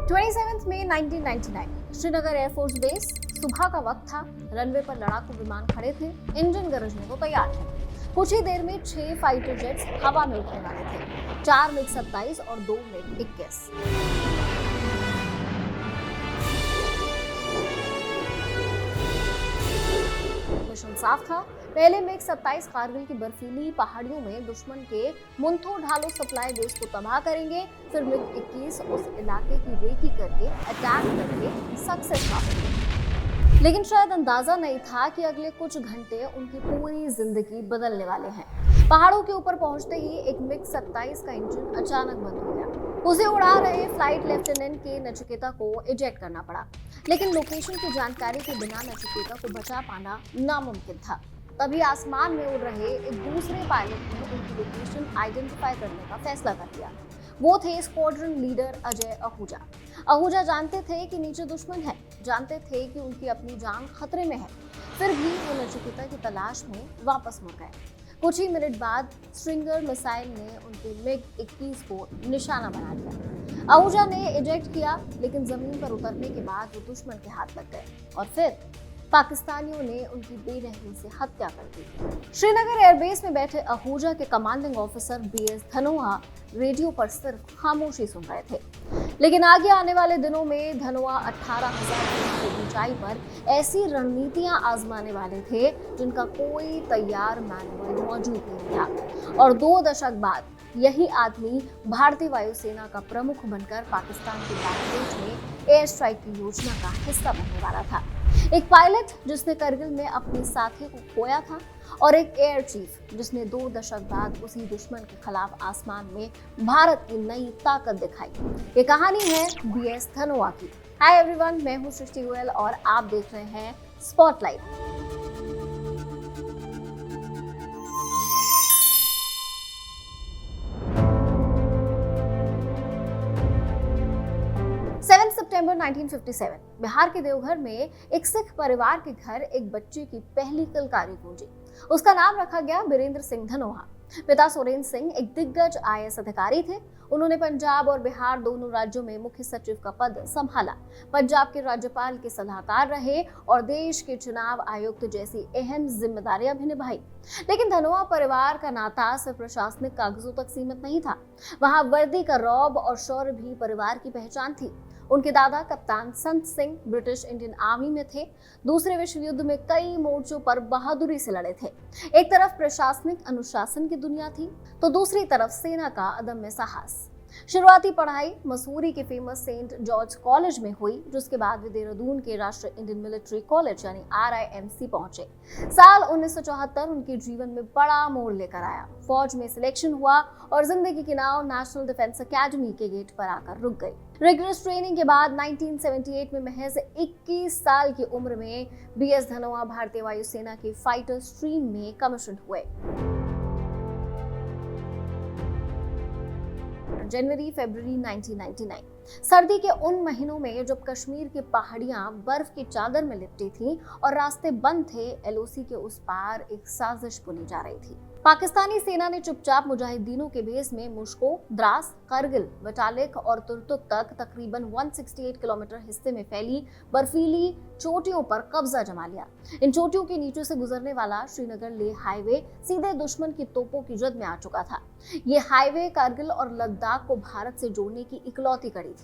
27 मई 1999 Srinagar air force base. सुबह का वक्त था। रनवे पर लड़ाकू विमान खड़े थे, इंजन गरजने को तैयार थे। कुछ ही देर में 6 फाइटर जेट्स हवा में उड़ने वाले थे, 4 मिग 27 और 2 मिग 21। मिशन साफ था। पहले मिग 27 कारगिल की बर्फीली पहाड़ियों में दुश्मन के मुंथो ढालो सप्लाई बेस को तबाह करेंगे। फिर मिग 21 उस इलाके की रेकी करके अटैक करके सक्सेस पाएंगे। लेकिन शायद अंदाजा नहीं था कि अगले कुछ घंटे उनकी पूरी जिंदगी बदलने वाले हैं। पहाड़ों के ऊपर पहुंचते ही एक मिग 27 का इंजन अचानक बंद हो गया। उसे उड़ा रहे फ्लाइट लेफ्टिनेंट के नचिकेता को इजेक्ट करना पड़ा, लेकिन लोकेशन की जानकारी के बिना नचिकेता को बचा पाना नामुमकिन था। तभी आसमान में उड़ रहे एक दूसरे पायलट ने उनकी लोकेशन आइडेंटिफाई करने का फैसला कर लिया। वो थे स्क्वाड्रन लीडर अजय आहूजा। आहूजा जानते थे कि नीचे दुश्मन है, जानते थे कि उनकी अपनी जान खतरे में है। फिर भी वो नचिकेता की तलाश में वापस मुड़ गए। कुछ ही मिनट बाद स्ट्रिंगर मिसाइल ने उनके मिग 21 को निशाना बना लिया। आहूजा ने इजेक्ट किया, लेकिन जमीन पर उतरने के बाद वो दुश्मन के हाथ लग गए और फिर पाकिस्तानियों ने उनकी बेरहमी से हत्या कर दी। श्रीनगर एयरबेस में बैठे आहूजा के commanding officer BS Dhanoa radio पर सिर्फ खामोशी सुन रहे थे। लेकिन आगे आने वाले दिनों में धनोआ 18,000 फीट की ऊंचाई पर ऐसी रणनीतियां आजमाने वाले थे जिनका कोई तैयार मैनुअल मौजूद नहीं था। और 2 दशक बाद यही आदमी भारतीय वायुसेना का प्रमुख बनकर पाकिस्तान के बांग्लादेश में एयर स्ट्राइक की योजना का हिस्सा बनने वाला था। एक पायलट जिसने करगिल में अपने साथी को खोया था और एक एयर चीफ जिसने 2 दशक बाद उसी दुश्मन के खिलाफ आसमान में भारत की नई ताकत दिखाई। ये कहानी है BS धनोआ की। हाय एवरीवन, मैं हूं सृष्टि गोयल और आप देख रहे हैं स्पॉटलाइट। 7 सितंबर 1957 बिहार के देवघर में एक सिख परिवार के घर एक बच्चे की पहली किलकारी गूंजी। उसका नाम रखा गया बीरेंद्र सिंह धनोआ। पिता सुरेंद्र सिंह एक दिग्गज IAS अधिकारी थे। उन्होंने पंजाब और बिहार दोनों राज्यों में मुख्य सचिव का पद संभाला। पंजाब के राज्यपाल के सलाहकार रहे और देश के चुनाव आयुक्त जैसी अहम जिम्मेदारियां भी निभाई। लेकिन धनोआ परिवार का नाता सिर्फ प्रशासनिक कागजों तक सीमित नहीं था। वहां वर्दी का रौब और शौर्य भी परिवार की पहचान थी। उनके दादा कप्तान संत सिंह ब्रिटिश इंडियन आर्मी में थे। दूसरे विश्व युद्ध में कई मोर्चों पर बहादुरी से लड़े थे। एक तरफ प्रशासनिक अनुशासन की दुनिया थी, तो दूसरी तरफ सेना का अदम्य साहस। शुरुआती पढ़ाई मसूरी के फेमस सेंट जॉर्ज कॉलेज में हुई, जिसके बाद वे देहरादून के राष्ट्रीय इंडियन मिलिट्री कॉलेज यानी RIMC पहुंचे। साल 1974 उनके जीवन में बड़ा मोड़ लेकर आया। फौज में सिलेक्शन हुआ और जिंदगी की नाव नेशनल डिफेंस एकेडमी के गेट पर आकर रुक गई। रिगरस ट्रेनिंग के बाद 1978 में महज 21 साल की उम्र में BS धनोआ भारतीय वायुसेना की फाइटर स्ट्रीम में कमीशन हुए। जनवरी फरवरी 1999 सर्दी के उन महीनों में जब कश्मीर की पहाड़ियां बर्फ की चादर में लिपटी थीं और रास्ते बंद थे, LOC के उस पार एक साजिश बुनी जा रही थी। पाकिस्तानी सेना ने चुपचाप मुजाहिदीनों के भेस में मुश्को, द्रास, करगिल, बटालिक और तुर्तुक तक तकरीबन 168 किलोमीटर हिस्से में फैली बर्फीली चोटियों पर कब्जा जमा लिया। इन चोटियों के नीचे से गुजरने वाला श्रीनगर लेह हाईवे सीधे दुश्मन की तोपों की जद में आ चुका था। ये हाईवे करगिल और लद्दाख को भारत से जोड़ने की इकलौती कड़ी थी।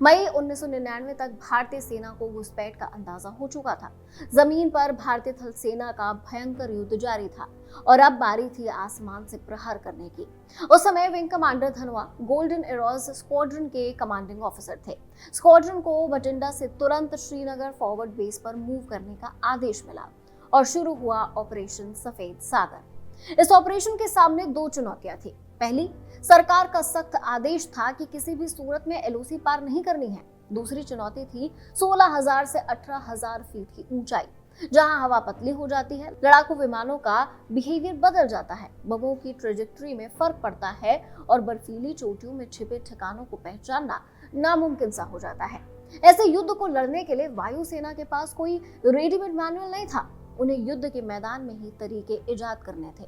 मई 1999 तक भारतीय सेना को घुसपैठ का अंदाजा हो चुका था। जमीन पर भारतीय थल सेना का भयंकर युद्ध जारी था और अब बारी थी आसमान से प्रहार करने की। उस समय wing commander Dhanoa golden arrows squadron के कमांडिंग ऑफिसर थे। स्क्वाड्रन को बठिंडा से तुरंत श्रीनगर फॉरवर्ड बेस पर मूव करने का आदेश मिला और शुरू हुआ ऑपरेशन सफेद सागर। इस ऑपरेशन के सामने 2 चुनौतियां थी। पहली, सरकार का सख्त आदेश था कि किसी भी सूरत में LOC पार नहीं करनी है। दूसरी चुनौती थी 16,000 से 18,000 फीट की ऊंचाई, जहां हवा पतली हो जाती है, लड़ाकू विमानों का बिहेवियर बदल जाता है, बमों की ट्रेजेक्टरी में फर्क पड़ता है और बर्फीली चोटियों में छिपे ठिकानों को पहचानना नामुमकिन सा हो जाता है। ऐसे युद्ध को लड़ने के लिए वायुसेना के पास कोई रेडीमेड मैनुअल नहीं था। उन्हें युद्ध के मैदान में ही तरीके इजाद करने थे।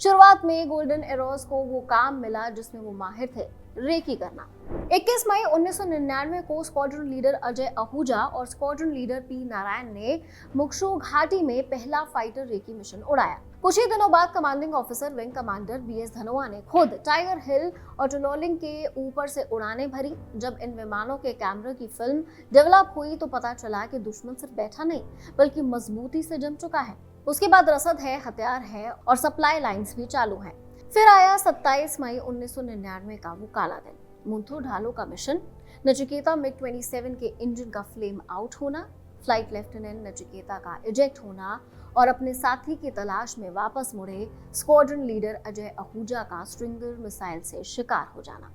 शुरुआत में गोल्डन एरोज को वो काम मिला जिसमें वो माहिर थे, रेकी करना। 21 मई 1999 को स्क्वाड्रन लीडर अजय आहूजा और स्क्वाड्रन लीडर पी नारायण ने मुक्षु घाटी में पहला फाइटर रेकी मिशन उड़ाया। कुछ ही दिनों बाद commanding officer wing commander BS Dhanoa ने खुद टाइगर हिल और टोलोलिंग के ऊपर से उड़ानें भरी। जब इन विमानों के कैमरे की फिल्म डेवलप हुई तो पता चला कि दुश्मन सिर्फ बैठा नहीं बल्कि मजबूती से जम चुका है। उसके बाद रसद है, हथियार है और सप्लाई लाइंस भी चालू हैं। फिर आया 27 मई 1999 का वो काला दिन। मुंथो ढालो का मिशन, नचिकेता MiG-27 के इंजन का फ्लेम आउट होना, फ्लाइट लेफ्टिनेंट नचिकेता का इजेक्ट होना और अपने साथी की तलाश में वापस मुड़े स्क्वाड्रन लीडर अजय आहूजा का स्ट्रिंगर मिसाइल से शिकार हो जाना।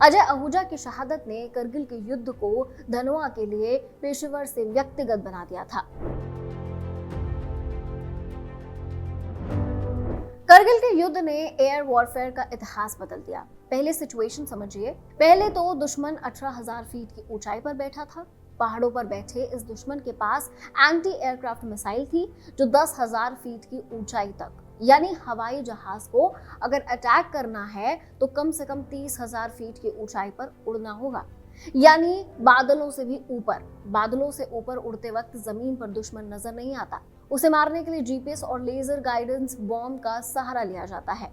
अजय आहूजा की शहादत ने करगिल के युद्ध को धनोआ के लिए पेशेवर से व्यक्तिगत बना दिया था। करगिल के युद्ध ने एयर वॉरफेयर का इतिहास बदल दिया। पहले सिचुएशन समझिए। पहले तो दुश्मन 18,000 फीट की ऊंचाई पर बैठा था। पहाड़ों पर बैठे इस दुश्मन के पास एंटी एयरक्राफ्ट मिसाइल थी जो 10,000 फीट की ऊंचाई तक, यानी हवाई जहाज को अगर अटैक करना है तो कम से कम 30,000 फीट की ऊंचाई पर उड़ना होगा, यानी बादलों से भी ऊपर। बादलों से ऊपर उड़ते वक्त जमीन पर दुश्मन नजर नहीं आता। उसे मारने के लिए जीपीएस और लेजर गाइडेंस बॉम्ब का सहारा लिया जाता है।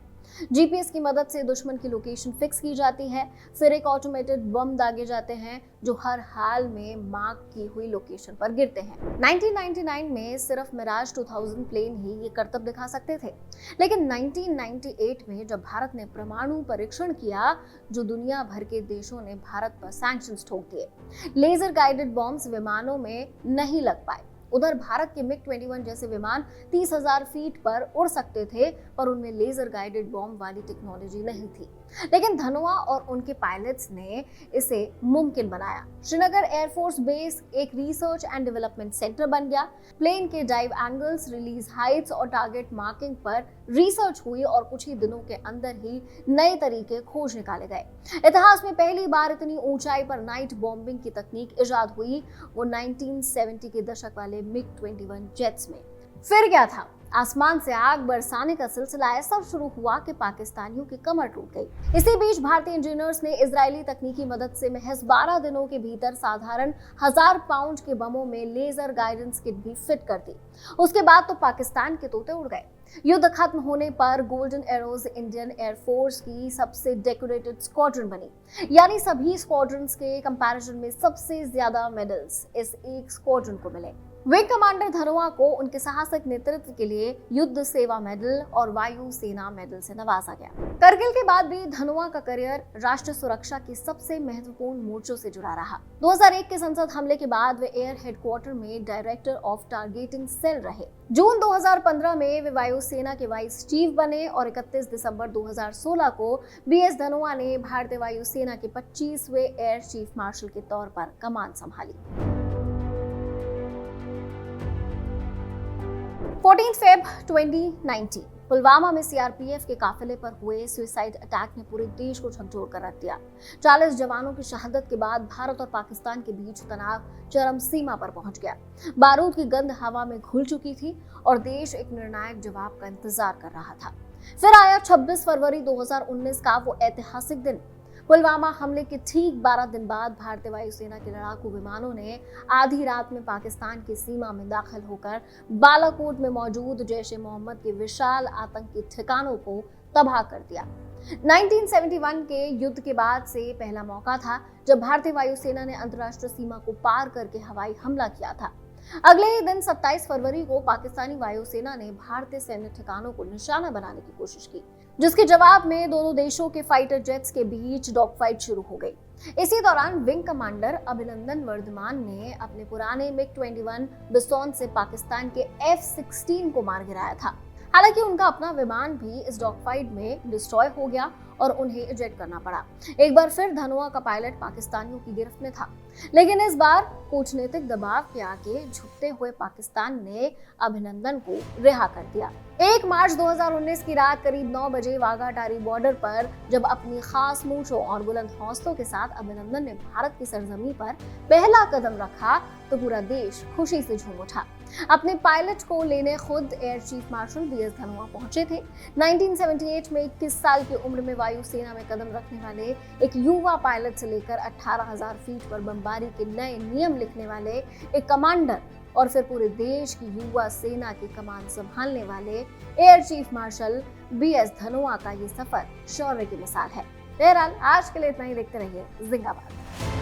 जीपीएस की मदद से दुश्मन की लोकेशन फिक्स की जाती है। फिर एक ऑटोमेटेड बम दागे जाते हैं जो हर हाल में मार्क की हुई लोकेशन पर गिरते हैं। 1999 में सिर्फ मिराज 2000 प्लेन ही ये करतब दिखा सकते थे, लेकिन 1998 में जब भारत ने परमाणु परीक्षण किया, जो दुनिया भर के देशों ने भारत पर सैंक्शंस ठोक दिए। लेजर गाइडेड बॉम्ब्स विमानों में नहीं लग पाए। उधर भारत के MiG-21 जैसे विमान 30,000 फीट पर उड़ सकते थे, पर उनमें लेजर गाइडेड बॉम्ब वाली टेक्नोलॉजी नहीं थी। लेकिन धनोआ और उनके पायलट्स ने इसे मुमकिन बनाया। श्रीनगर एयरफोर्स बेस एक रिसर्च एंड डेवलपमेंट सेंटर बन गया। प्लेन के डाइव एंगल्स, रिलीज हाइट्स और टारगेट मार्किंग पर रिसर्च हुई और कुछ ही दिनों के अंदर ही नए तरीके खोज निकाले गए। इतिहास में पहली बार इतनी ऊंचाई पर नाइट बॉम्बिंग की तकनीक इजाद हुई, वो 1970 के दशक वाले MiG-21 जेट्स में। फिर क्या था? आसमान से आग बरसाने का सिलसिला ऐसा शुरू हुआ कि पाकिस्तानियों की कमर टूट गई। इसी बीच भारतीय इंजीनियर्स ने इजरायली तकनीकी मदद से महज 12 दिनों के भीतर साधारण 1000 पाउंड के बमों में लेजर गाइडेंस किट भी फिट कर दी। उसके बाद तो पाकिस्तान के तोते उड़ गए। युद्ध खत्म होने पर गोल्डन एरोज इंडियन एयरफोर्स की सबसे डेकोरेटेड स्क्वाड्रन बनी, यानी सभी स्क्वाड्रन्स के कंपैरिजन में सबसे ज्यादा मेडल्स इस एक स्क्वाड्रन को मिले। विंग कमांडर धनोआ को उनके साहसिक नेतृत्व के लिए युद्ध सेवा मेडल और वायु सेना मेडल से नवाजा गया। करगिल के बाद भी धनोआ का करियर राष्ट्र सुरक्षा के सबसे महत्वपूर्ण मोर्चों से जुड़ा रहा। 2001 के संसद हमले के बाद वे एयर हेडक्वार्टर में डायरेक्टर ऑफ टारगेटिंग सेल रहे। जून 2015 में वे वायुसेना के वाइस चीफ बने और 31 दिसंबर 2016 को बीएस धनोआ ने भारतीय वायुसेना के 25वें एयर चीफ मार्शल के तौर पर कमान संभाली। 14 फेब 2019 पुलवामा में सीआरपीएफ के काफिले पर हुए सुसाइड अटैक ने पूरे देश को झकझोर कर रख दिया। 40 जवानों की शहादत के बाद भारत और पाकिस्तान के बीच तनाव चरम सीमा पर पहुंच गया। बारूद की गंध हवा में घुल चुकी थी और देश एक निर्णायक जवाब का इंतजार कर रहा था। फिर आया 26 फरवरी 2019 का वो ऐतिहासिक दिन। पुलवामा हमले के ठीक 12 दिन बाद भारतीय वायुसेना के लड़ाकू विमानों ने आधी रात में पाकिस्तान की सीमा में दाखिल होकर बालाकोट में मौजूद जैश-ए-मोहम्मद के विशाल आतंकी ठिकानों को तबाह कर दिया। 1971 के युद्ध के बाद से पहला मौका था जब भारतीय वायुसेना ने अंतर्राष्ट्रीय सीमा को पार करके हवाई हमला किया था। अगले ही दिन 27 फरवरी को पाकिस्तानी वायुसेना ने भारतीय सैन्य ठिकानों को निशाना बनाने की कोशिश की, जिसके जवाब में दोनों देशों के फाइटर जेट्स के बीच डॉग फाइट शुरू हो गई। इसी दौरान विंग कमांडर अभिनंदन वर्धमान ने अपने पुराने MiG-21 बिसॉन से पाकिस्तान के F-16 को मार गिराया था। हालांकि उनका अपना विमान भी इस डॉग फाइट में डिस्ट्रॉय हो गया और उन्हें इजेक्ट करना पड़ा। एक बार फिर धनोआ का पायलट पाकिस्तानियों की गिरफ्त में था, लेकिन इस बार कूटनीतिक दबाव के आगे झुकते हुए पाकिस्तान ने अभिनंदन को रिहा कर दिया। 1 मार्च 2019 की रात करीब 9 बजे वाघा अटारी बॉर्डर पर जब अपनी खास मूंछों और बुलंद हौसलों के साथ अभिनंदन ने भारत की सरजमी पर पहला कदम रखा तो पूरा देश खुशी से झूम उठा। अपने पायलट को लेने खुद air chief marshal BS Dhanoa पहुंचे थे। 1978 में 21 साल की उम्र में वायुसेना में कदम रखने वाले एक युवा पायलट से लेकर 18,000 फीट पर बमबारी के नए नियम लिखने वाले एक कमांडर और फिर पूरे देश की युवा सेना की कमान संभालने वाले air chief marshal BS Dhanoa का ये सफर शौर्य की मिसाल है। बहरहाल आज के लिए इतना ही। देखते रहिए जिंदाबाद।